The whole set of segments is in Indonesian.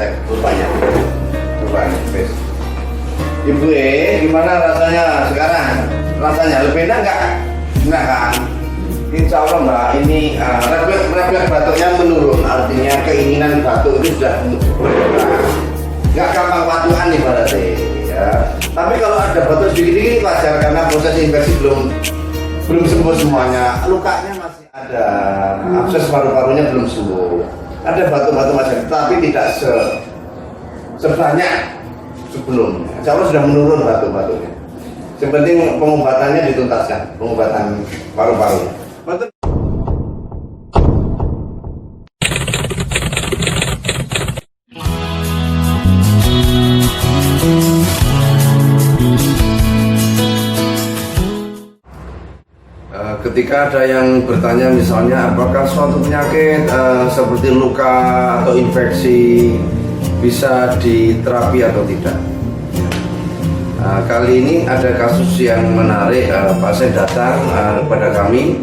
cek lukanya. Coba nih, Ibu gimana rasanya sekarang? Rasanya lebih enak nggak? Enggak kan? Insya Allah Mbak, ini refleks batuknya menurun, artinya keinginan batuk itu sudah berkurang. Nggak gampang patuhan nih berarti ya. Tapi kalau ada batuk sedikit-sedikit wajar karena proses infeksi belum sembuh semuanya. Lukanya masih ada, abses paru-parunya belum sembuh. Ada batuk-batuk wajar, tapi tidak sebanyak sebelumnya. Insya Allah sudah menurun batuk-batuknya. Yang penting pengobatannya dituntaskan, pengobatan paru-parunya. Ketika ada yang bertanya misalnya apakah suatu penyakit seperti luka atau infeksi bisa diterapi atau tidak. Kali ini ada kasus yang menarik, pasien datang kepada kami,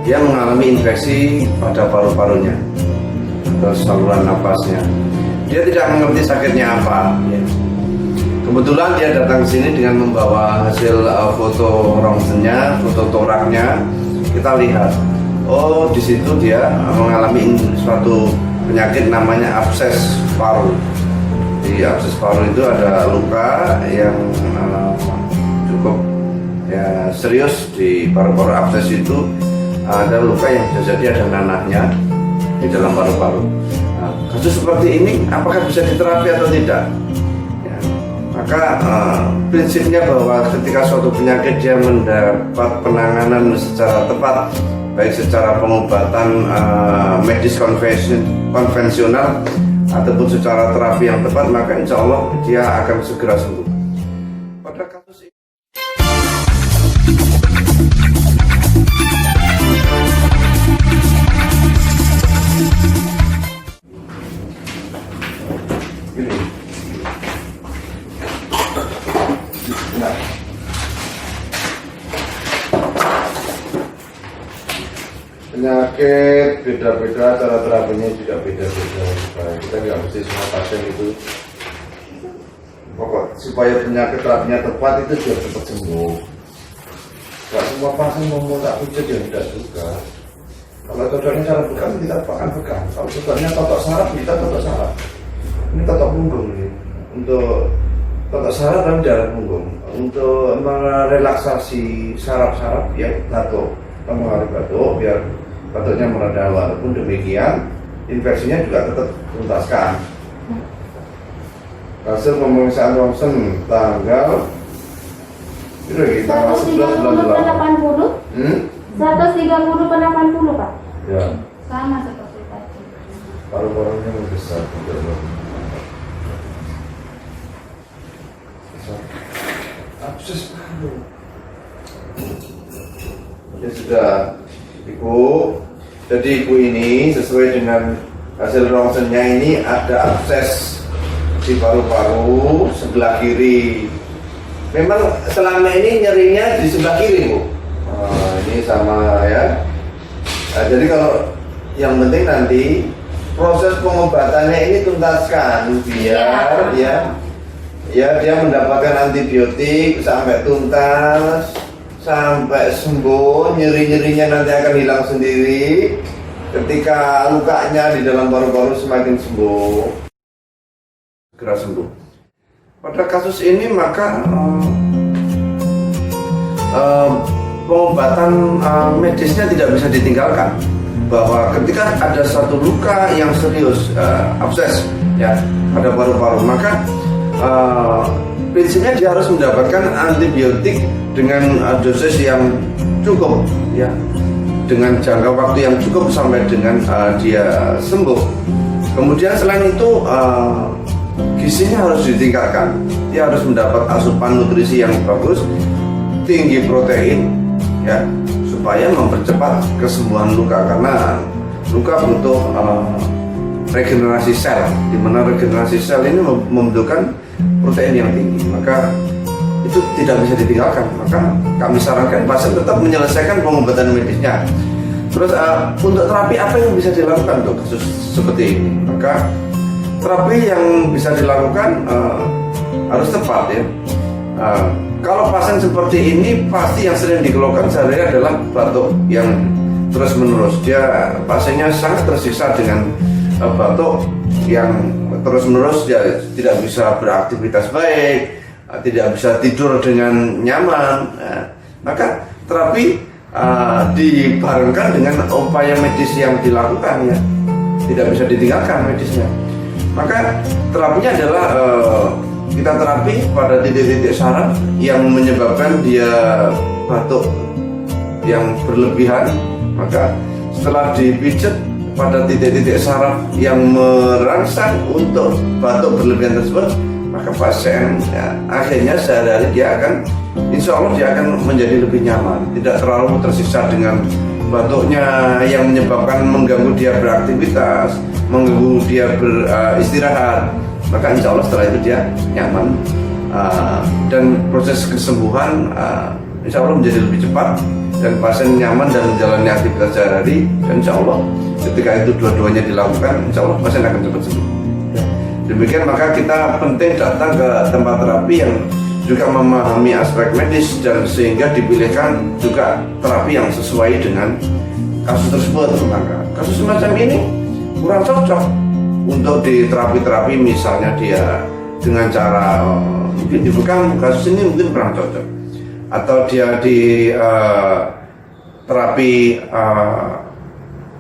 dia mengalami infeksi pada paru-parunya atau saluran napasnya. Dia tidak mengerti sakitnya apa. Kebetulan dia datang ke sini dengan membawa hasil foto rongsennya, foto toraknya. Kita lihat, oh di situ dia mengalami suatu penyakit namanya abses paru. Di abses paru itu ada luka yang cukup ya serius di paru-paru. Abses itu ada luka yang bisa jadi ada nanahnya di dalam paru-paru. Kasus seperti ini apakah bisa diterapi atau tidak? Maka prinsipnya bahwa ketika suatu penyakit dia mendapat penanganan secara tepat, baik secara pengobatan medis konvensional ataupun secara terapi yang tepat, maka insya Allah dia akan segera sembuh. Pada kasus ini penyakit beda-beda, cara terapinya juga beda-beda. Kita nggak mesti semua pasien itu pokok supaya penyakit terapinya tepat itu biar cepat sembuh. Gak semua pasien mau tak pijat ya tidak juga. Kalau cocoknya cara pegang kita akan pegang. Kalau cocoknya totok saraf kita totok saraf. Ini totok punggung ini untuk totok saraf dan darah punggung untuk merelaksasi saraf-saraf yang batuk, mengalami batuk biar batuknya mereda. Walaupun demikian infeksinya juga tetap tuntaskan. Hasil pemeriksaan rongsen tanggal 130 per 80 130 per 80 Pak ya, sama seperti tadi. paru-parunya membesar abses paru ya sudah Ibu. Jadi Ibu ini sesuai dengan hasil rongsennya ini ada abses di paru-paru sebelah kiri. Memang selama ini nyerinya di sebelah kiri Bu. Ini sama ya. Nah, jadi kalau yang penting nanti proses pengobatannya ini tuntaskan biar dia mendapatkan antibiotik sampai tuntas, sampai sembuh. Nyeri-nyerinya nanti akan hilang sendiri ketika lukanya di dalam paru-paru semakin sembuh, segera sembuh. Pada kasus ini maka pengobatan medisnya tidak bisa ditinggalkan. Bahwa ketika ada satu luka yang serius, abses ya pada paru-paru, maka prinsipnya dia harus mendapatkan antibiotik dengan dosis yang cukup ya, dengan jangka waktu yang cukup sampai dengan dia sembuh. Kemudian selain itu gizinya harus ditingkatkan. Dia harus mendapat asupan nutrisi yang bagus, tinggi protein ya, supaya mempercepat kesembuhan luka. Karena luka butuh regenerasi sel, di mana regenerasi sel ini membutuhkan protein yang tinggi. Maka itu tidak bisa ditinggalkan. Maka kami sarankan pasien tetap menyelesaikan pengobatan medisnya. Terus untuk terapi apa yang bisa dilakukan untuk kasus seperti ini? Maka terapi yang bisa dilakukan harus tepat ya. Kalau pasien seperti ini pasti yang sering dikeluhkan sehari-hari adalah batuk yang terus menerus. Pasiennya sangat tersiksa dengan batuk yang terus menerus. Dia tidak bisa beraktivitas baik, tidak bisa tidur dengan nyaman. Maka terapi dibarengkan dengan upaya medis yang dilakukan ya, tidak bisa ditinggalkan medisnya. Maka terapinya adalah kita terapi pada titik-titik saraf yang menyebabkan dia batuk yang berlebihan. Maka setelah dipijat pada titik-titik saraf yang merangsang untuk batuk berlebihan tersebut, maka pasien ya, akhirnya sehari-hari dia akan, insya Allah dia akan menjadi lebih nyaman, tidak terlalu tersiksa dengan batuknya yang menyebabkan mengganggu dia beraktivitas, mengganggu dia beristirahat. Maka insya Allah setelah itu dia nyaman, dan proses kesembuhan insya Allah menjadi lebih cepat, dan pasien nyaman dan menjalani aktivitas sehari-hari. Dan insya Allah ketika itu dua-duanya dilakukan, insya Allah pasien akan cepat sembuh. Demikian maka kita penting datang ke tempat terapi yang juga memahami aspek medis, dan sehingga dipilihkan juga terapi yang sesuai dengan kasus tersebut. Maka kasus semacam ini kurang cocok untuk di terapi-terapi, misalnya dia dengan cara mungkin dibekam, kasus ini mungkin kurang cocok. Atau dia di terapi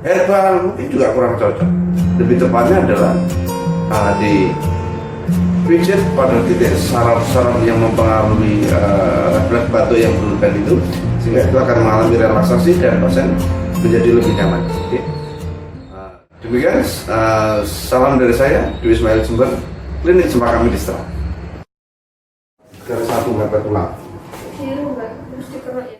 herbal mungkin juga kurang cocok. Lebih tepatnya adalah di pijat pada titik saraf-saraf yang mempengaruhi refleks batuk yang berlebihan itu, sehingga itu akan mengalami relaksasi dan pasien menjadi lebih nyaman. Oke. Demikian salam dari saya, Dwi Ismail Jember, Klinik Cempaka Medistra. Dari satu mepet tulang. Biru nggak? Terus dikeruk ya?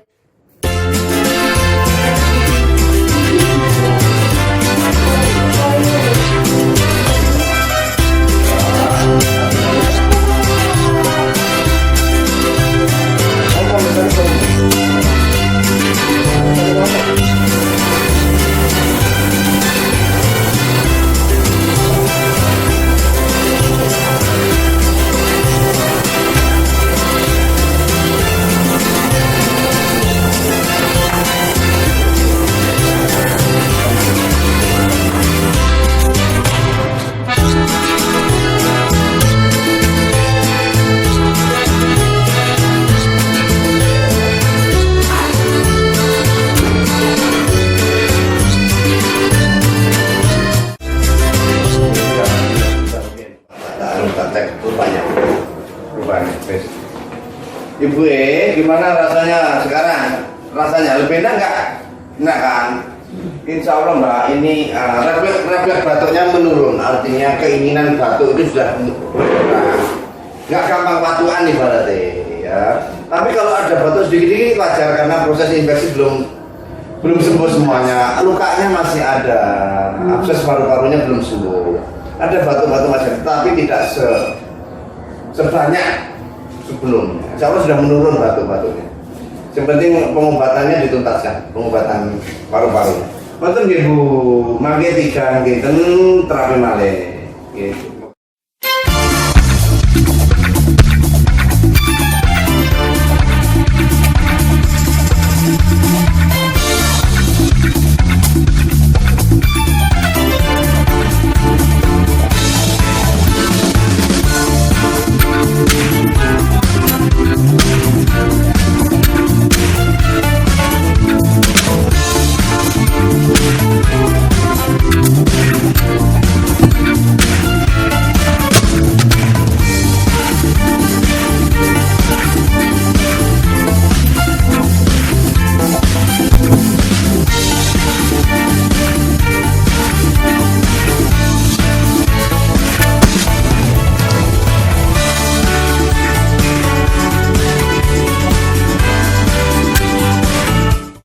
Ibu gimana rasanya sekarang? Rasanya lebih enak nggak? Enak kan? Insya Allah Mbak, ini refleks batuknya menurun, artinya keinginan batuk itu sudah berkurang. Nggak gampang batuan nih berarti ya. Tapi kalau ada batuk sedikit-sedikit wajar, karena proses infeksi belum sembuh semuanya. Lukanya masih ada, abses paru-parunya belum sembuh. Ada batuk-batuk masih, tapi tidak sebanyak sebelumnya. Insya Allah sudah menurun batuk-batuknya. Yang penting pengobatannya dituntaskan, pengobatan paru-parunya. Betul nggih Bu, mangke 3 nggih terapi malih. Nggih.